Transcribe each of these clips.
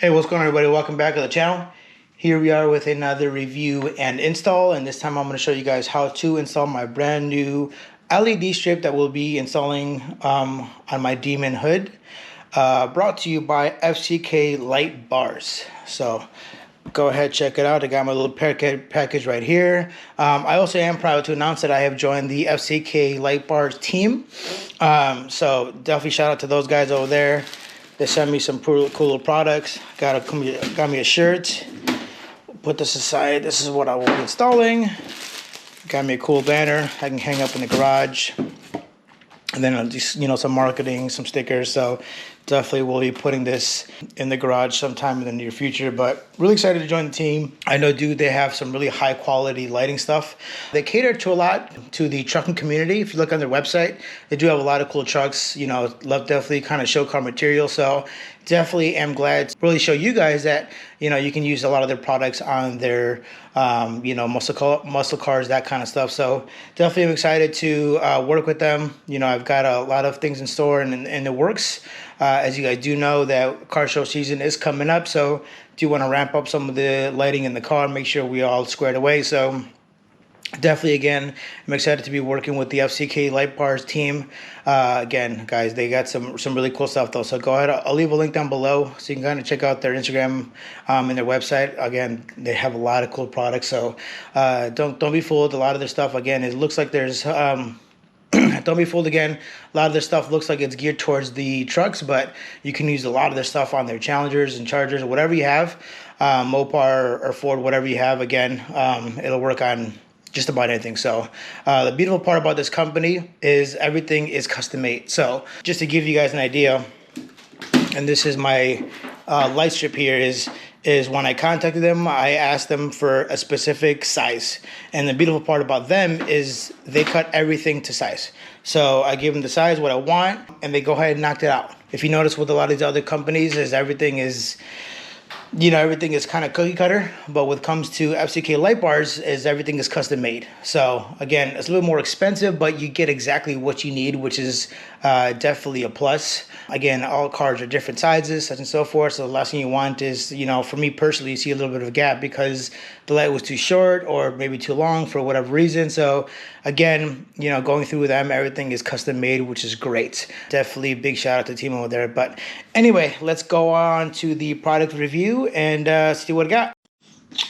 Hey, what's going on, everybody? Welcome back to the channel. Here we are with another review and install, and this time I'm going to show you guys how to install my brand new LED strip that we'll be installing on my Demon hood, brought to you by FCK Light Bars. So go ahead, check it out. I got my little package right here. I also am proud to announce that I have joined the FCK Light Bars team. So definitely shout out to those guys over there. They sent me some cool little products. Got me a shirt. Put this aside. This is what I will be installing. Got me a cool banner I can hang up in the garage. And then just, some marketing, some stickers. So definitely will be putting this in the garage sometime in the near future. But really excited to join the team. I know, they have some really high quality lighting stuff. They cater to a lot to the trucking community. If you look on their website, they do have a lot of cool trucks. Love definitely kind of show car material. So definitely am glad to really show you guys that you can use a lot of their products on their muscle cars, that kind of stuff. So definitely am excited to work with them. I've got a lot of things in store and in the works. As you guys do know, that car show season is coming up, so do want to ramp up some of the lighting in the car, make sure we all squared away. So definitely, again, I'm excited to be working with the FCK Light Bars team. Again, guys, they got some really cool stuff though. So go ahead, I'll leave a link down below so you can kind of check out their Instagram and their website. Again, they have a lot of cool products. So don't be fooled. A lot of their stuff, again, it looks like there's don't be fooled again. A lot of their stuff looks like it's geared towards the trucks, but you can use a lot of their stuff on their Challengers and Chargers or whatever you have, Mopar or Ford, whatever you have. Again, it'll work on just about anything. So the beautiful part about this company is everything is custom made. So just to give you guys an idea, and this is my light strip here, is when I contacted them, I asked them for a specific size. And the beautiful part about them is they cut everything to size. So I gave them the size, what I want, and they go ahead and knocked it out. If you notice with a lot of these other companies, is everything is kind of cookie cutter, but when it comes to FCK Light Bars, is everything is custom made. So again, it's a little more expensive, but you get exactly what you need, which is definitely a plus. Again, all cars are different sizes, such and so forth. So the last thing you want is, for me personally, you see a little bit of a gap because the light was too short or maybe too long for whatever reason. So again, going through with them, everything is custom made, which is great. Definitely big shout out to the team over there. But anyway, let's go on to the product review and see what I got.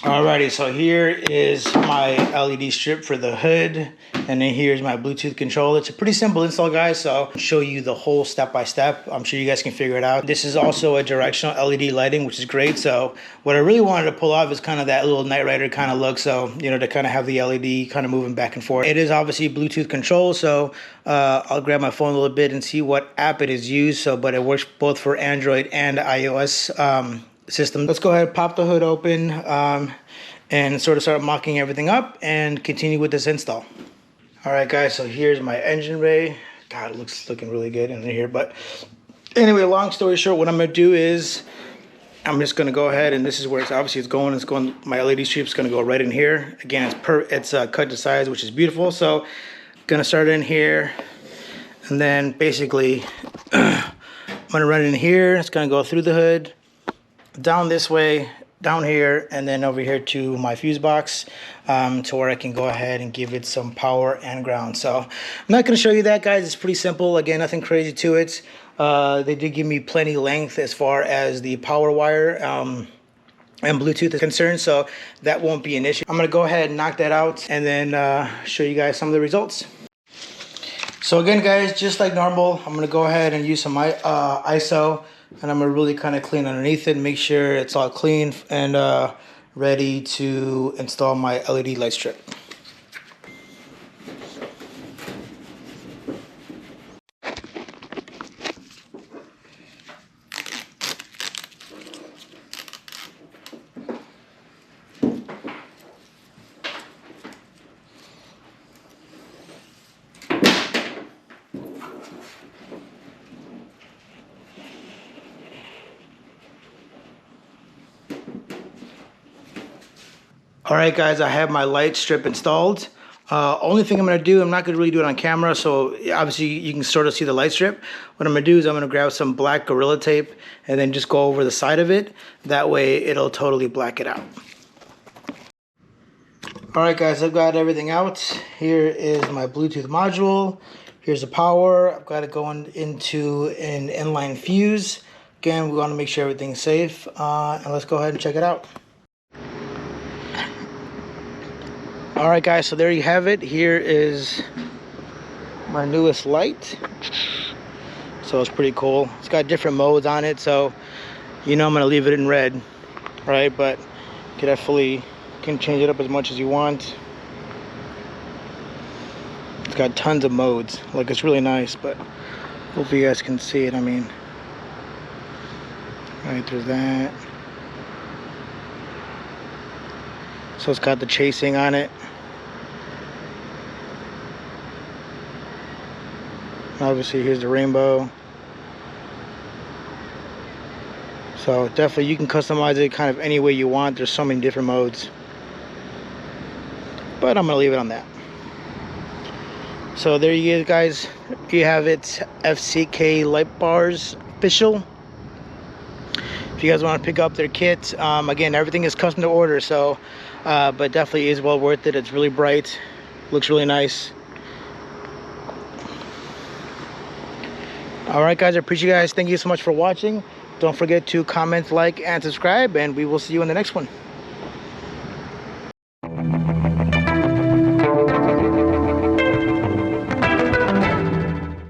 Alrighty, so here is my LED strip for the hood, and then here's my Bluetooth controller. It's a pretty simple install, guys, so I'll show you the whole step-by-step. I'm sure you guys can figure it out. This is also a directional LED lighting, which is great. So what I really wanted to pull off is kind of that little Knight Rider kind of look, so to kind of have the LED kind of moving back and forth. It is obviously Bluetooth control, so I'll grab my phone a little bit and see what app it is used. But it works both for Android and iOS system. Let's go ahead and pop the hood open and sort of start mocking everything up and continue with this install. All right, guys, so here's my engine bay. God, it looking really good in here. But anyway, long story short, what I'm gonna do is I'm just gonna go ahead, and this is where it's going. My LED strip's gonna go right in here. Again, it's cut to size, which is beautiful. So gonna start in here, and then basically I'm gonna run it in here. It's gonna go through the hood, down this way, down here, and then over here to my fuse box, to where I can go ahead and give it some power and ground. So I'm not going to show you that, guys. It's pretty simple. Again, nothing crazy to it. They did give me plenty length as far as the power wire and Bluetooth is concerned, so that won't be an issue. I'm going to go ahead and knock that out and then show you guys some of the results. So again, guys, just like normal, I'm going to go ahead and use some ISO, and I'm going to really kind of clean underneath it, make sure it's all clean and ready to install my LED light strip. All right, guys, I have my light strip installed. Only thing I'm going to do, I'm not going to really do it on camera, so obviously you can sort of see the light strip. What I'm going to do is I'm going to grab some black Gorilla Tape and then just go over the side of it. That way it'll totally black it out. Alright guys, I've got everything out. Here is my Bluetooth module. Here's the power. I've got it going into an inline fuse. Again, we want to make sure everything's safe. And let's go ahead and check it out. Alright guys, so there you have it. Here is my newest light. So it's pretty cool. It's got different modes on it, so you know I'm going to leave it in red, right? But you definitely can change it up as much as you want. It's got tons of modes. Like, it's really nice, but hopefully you guys can see it. I mean, right, there's that. So it's got the chasing on it. Obviously here's the rainbow. So definitely you can customize it kind of any way you want. There's so many different modes, but I'm gonna leave it on that. So there you go guys, you have it, FCK Lightbarsofficial. If you guys want to pick up their kit, again, everything is custom to order, so but definitely is well worth it. It's really bright, looks really nice. Alright guys, I appreciate you guys. Thank you so much for watching. Don't forget to comment, like, and subscribe, and we will see you in the next one.